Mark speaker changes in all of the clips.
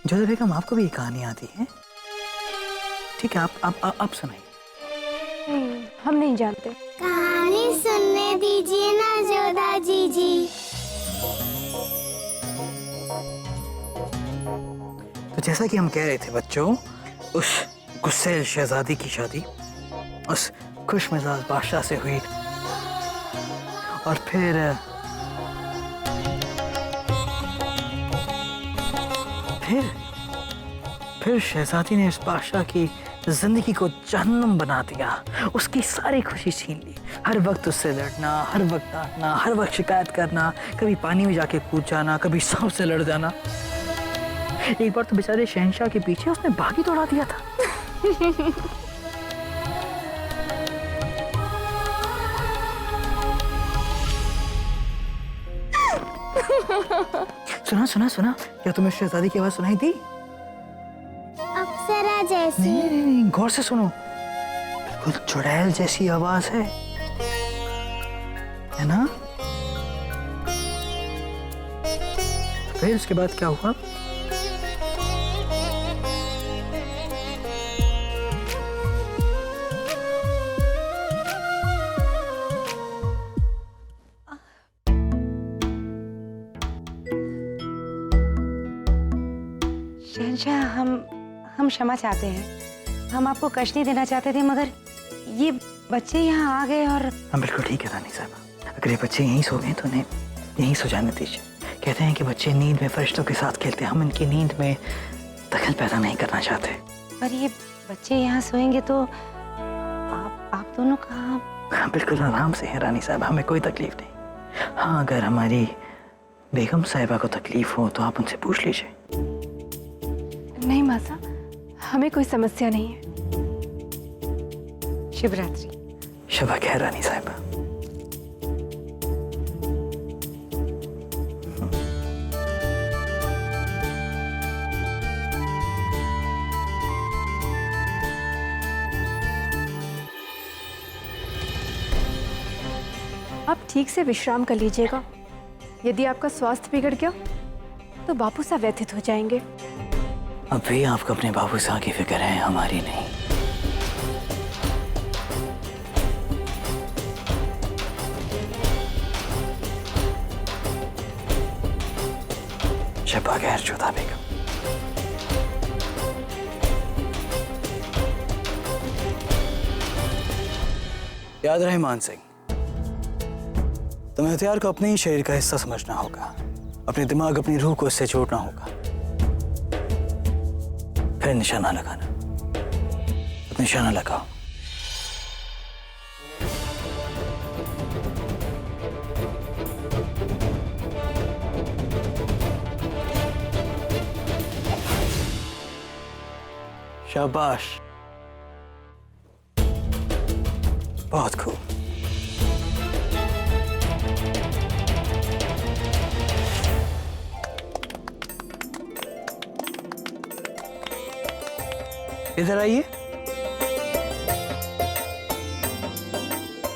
Speaker 1: जोधा बेगम, आपको भी ये कहानी आती है? ठीक है, आप सुनाइए।
Speaker 2: नहीं, हम नहीं जानते।
Speaker 3: कहानी सुनने दीजिए ना जोधा जी।
Speaker 1: तो जैसा कि हम कह रहे थे बच्चों, उस गुस्सैल शहजादी की शादी उस खुश मिजाज बादशाह से हुई और फिर शहजादी ने इस बादशाह की जिंदगी को जहन्नुम बना दिया, उसकी सारी खुशी छीन ली। हर वक्त उससे लड़ना, हर वक्त डांटना, हर वक्त शिकायत करना, कभी पानी में जाके कूद जाना, कभी सांप से लड़ जाना। एक बार तो बेचारे शहंशाह के पीछे उसने बागी दौड़ा दिया था। सुना क्या तुम्हें शहजादी की आवाज सुनाई दी?
Speaker 3: अप्सरा जैसी।
Speaker 1: नहीं, गौर से सुनो, बिल्कुल चुड़ैल जैसी आवाज है ना? फिर उसके बाद क्या हुआ?
Speaker 2: शहंशाह, हम क्षमा चाहते हैं। हम आपको कष्ट नहीं देना चाहते थे, मगर ये बच्चे यहाँ आ गए और
Speaker 1: हम बिल्कुल ठीक है रानी साहब। अगर ये बच्चे यहीं सो गए तो उन्हें यहीं सो जाने दीजिए। कहते हैं कि बच्चे नींद में फरिश्तों के साथ खेलते हैं, हम इनकी नींद में दखल पैदा नहीं करना चाहते।
Speaker 2: पर ये बच्चे यहाँ सोएंगे तो आप दोनों कहाँ?
Speaker 1: बिल्कुल आराम से हैं रानी साहब, हमें कोई तकलीफ नहीं। हाँ, अगर हमारी बेगम साहिबा को तकलीफ हो तो आप उनसे पूछ लीजिए।
Speaker 2: नहीं मासा, हमें कोई समस्या नहीं है। शिवरात्रि।
Speaker 1: शुभ खैर रानी साहिबा।
Speaker 4: आप ठीक से विश्राम कर लीजिएगा। यदि आपका स्वास्थ्य बिगड़ गया तो बापू सा व्यथित हो जाएंगे।
Speaker 1: अब भी आपको अपने बाबू साहब की फिक्र है, हमारी नहीं। शब्बा खैर जोधा बेगम। याद रहे मान सिंह, तुम्हें हथियार को अपने ही शरीर का हिस्सा समझना होगा, अपने दिमाग, अपनी रूह को इससे जोड़ना होगा, फिर निशाना लगाना। अब निशाना लगाओ। शाबाश, बहुत खूब। इधर आइए।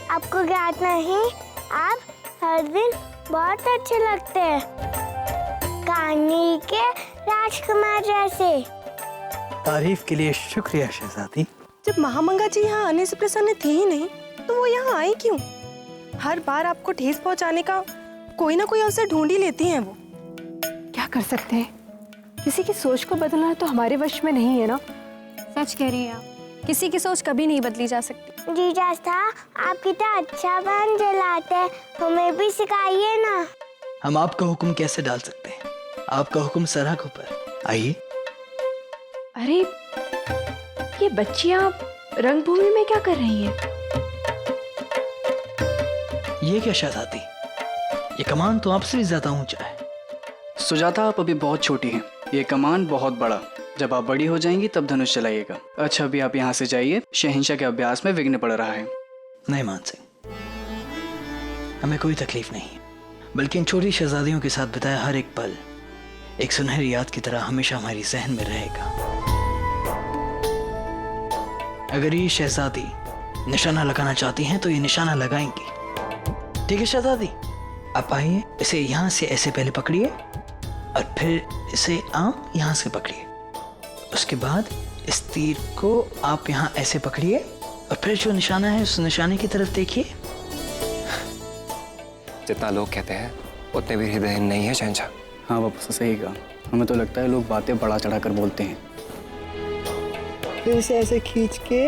Speaker 3: आपको ज्ञात नहीं, आप हर दिन बहुत अच्छे लगते हैं, कहानी के राजकुमार जैसे।
Speaker 1: तारीफ के लिए शुक्रिया शहजादी।
Speaker 5: जब महामंगा जी यहाँ आने से प्रसन्न थे ही नहीं तो वो यहाँ आई क्यों? हर बार आपको ठेस पहुँचाने का कोई ना कोई अवसर ढूंढ ही लेती हैं वो।
Speaker 4: क्या कर सकते हैं, किसी की सोच को बदलना तो हमारे वश में नहीं है ना।
Speaker 6: सच कह रही हैं आप, किसी की सोच कभी नहीं बदली जा सकती।
Speaker 3: जीजा साहब, आप कितना अच्छा बन जलाते हैं, हमें भी सिखाइए ना।
Speaker 1: हम आपका हुक्म कैसे डाल सकते हैं? आपका हुक्म सरहद ऊपर। आइए।
Speaker 4: अरे ये बच्चियां रंगभूमि में क्या कर रही हैं?
Speaker 1: ये क्या शहजादी, ये कमान तो आपसे भी ज्यादा ऊंचा है।
Speaker 7: सुजाता, आप अभी बहुत छोटी हैं, ये कमान बहुत बड़ा। जब आप बड़ी हो जाएंगी तब धनुष चलाइएगा। अच्छा, अभी आप यहाँ से जाइए, शहंशाह के अभ्यास में विघ्न पड़ रहा है।
Speaker 1: नहीं मान सिंह, हमें कोई तकलीफ नहीं है, बल्कि इन छोटी शहजादियों के साथ बिताया हर एक पल एक सुनहरी याद की तरह हमेशा हमारी जहन में रहेगा। अगर ये शहजादी निशाना लगाना चाहती हैं तो ये निशाना लगाएंगी। ठीक है शहजादी, आप आइए, इसे यहाँ से ऐसे पहले पकड़िए और फिर इसे आप यहाँ से पकड़िए। उसके बाद इस तीर को आप यहाँ ऐसे पकड़िए और फिर जो निशाना है उस निशाने की तरफ देखिए।
Speaker 8: जितना लोग कहते हैं उतने भी हृदयहीन नहीं है शहंशाह।
Speaker 7: हाँ बापू सही कहा, हमें तो लगता है लोग बातें बढ़ा चढ़ा कर बोलते हैं।
Speaker 1: फिर इसे ऐसे खींच के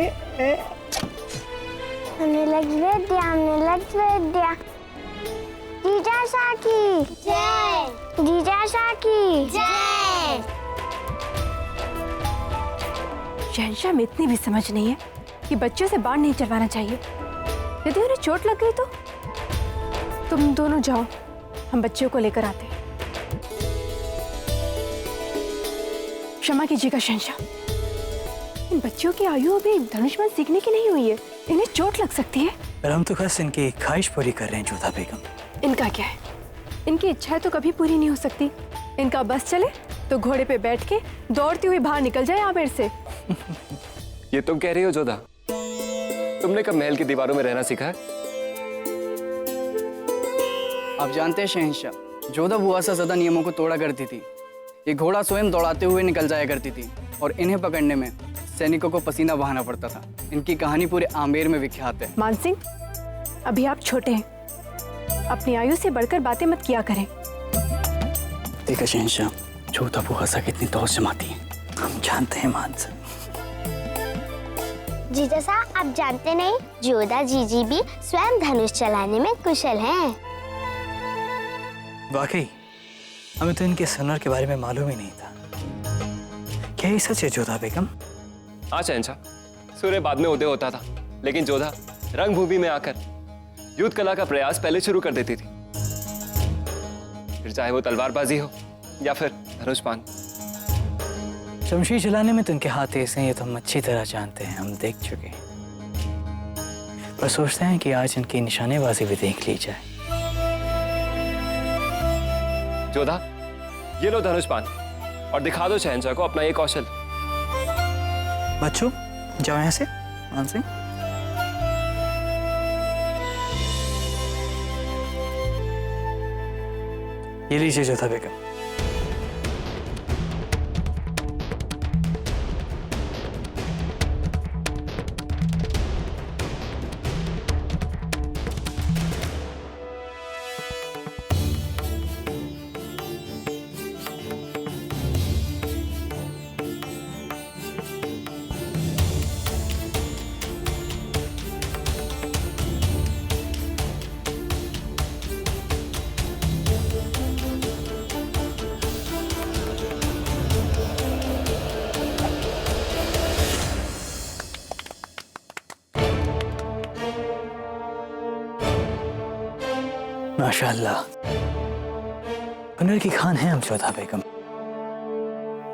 Speaker 3: हमने लग दिया। जीजा शाह की जय। जीजा शाह की जय।
Speaker 4: शहंशाह में इतनी भी समझ नहीं है कि बच्चों से बाढ़ नहीं चलवाना चाहिए। यदि उन्हें चोट लग गई तो तुम दोनों जाओ, हम बच्चों को लेकर आते हैं। क्षमा कीजिएगा शहंशाह, इन बच्चों की आयु अभी धनुष्मान सीखने की नहीं हुई है, इन्हें चोट लग सकती है।
Speaker 1: पर हम तो बस इनकी ख्वाहिश पूरी कर रहे हैं जोधा बेगम।
Speaker 4: इनका क्या है, इनकी इच्छाएं तो कभी पूरी नहीं हो सकती। इनका बस चले तो घोड़े पे बैठ के दौड़ती हुई बाहर निकल जाए आमेर से।
Speaker 8: ये तुम कह रही हो जोधा? तुमने कब महल की दीवारों में रहना सीखा है?
Speaker 7: आप जानते हैं शहंशाह, जोधा बुआ सा सदा नियमों को तोड़ा करती थी। ये घोड़ा स्वयं दौड़ाते हुए निकल जाया करती थी और इन्हें पकड़ने में सैनिकों को पसीना बहाना पड़ता था। इनकी कहानी पूरे आमेर में विख्यात है।
Speaker 4: मान सिंह, अभी आप छोटे हैं, अपनी आयु से बढ़कर बातें मत किया करें।
Speaker 7: देखा शहंशाह, जोधा बुआ सा कितनी तौस जमाती है।
Speaker 1: हम जानते हैं मान सिंह।
Speaker 3: जीजा शाह आप जानते नहीं, जोधा जीजी भी स्वयं धनुष चलाने में कुशल हैं।
Speaker 1: वाकई हमें तो इनके हुनर के बारे में मालूम ही नहीं था। क्या ये सच है जोधा बेगम?
Speaker 8: हाँ शहंशाह, सूर्य बाद में उदय होता था, लेकिन जोधा रंगभूमि में आकर युद्ध कला का प्रयास पहले शुरू कर देती थी। फिर चाहे वो तलवारबाजी हो या फिर धनुष्पान।
Speaker 1: शमशीर चलाने में तो इनके हाथ तेज हैं, ये तो हम अच्छी तरह जानते हैं, हम देख चुके हैं। पर सोचते हैं कि आज इनकी निशानेबाजी भी देख ली जाए।
Speaker 8: जोधा, ये लो धनुष्पान और दिखा दो शहंशाह को अपना ये कौशल।
Speaker 1: बच्चों जाओ यहाँ से। मान सिंह, ये लीजिए जोधा बेगम। माशाअल्लाह, हुनर की खान है हम जोधा बेगम।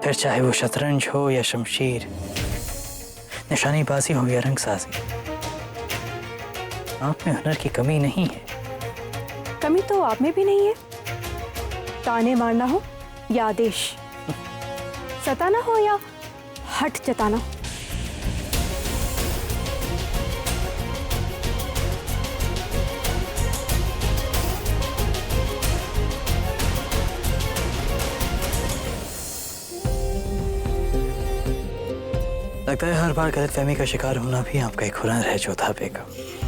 Speaker 1: फिर चाहे वो शतरंज हो या शमशीर, निशानेबाजी हो या रंगसाजी, आप में हुनर की कमी नहीं है।
Speaker 4: कमी तो आप में भी नहीं है। ताने मारना हो या आदेश, सताना हो या हट जताना।
Speaker 1: लगता है हर बार गलतफहमी का शिकार होना भी आपका एक हुनर है जोधा बेगम।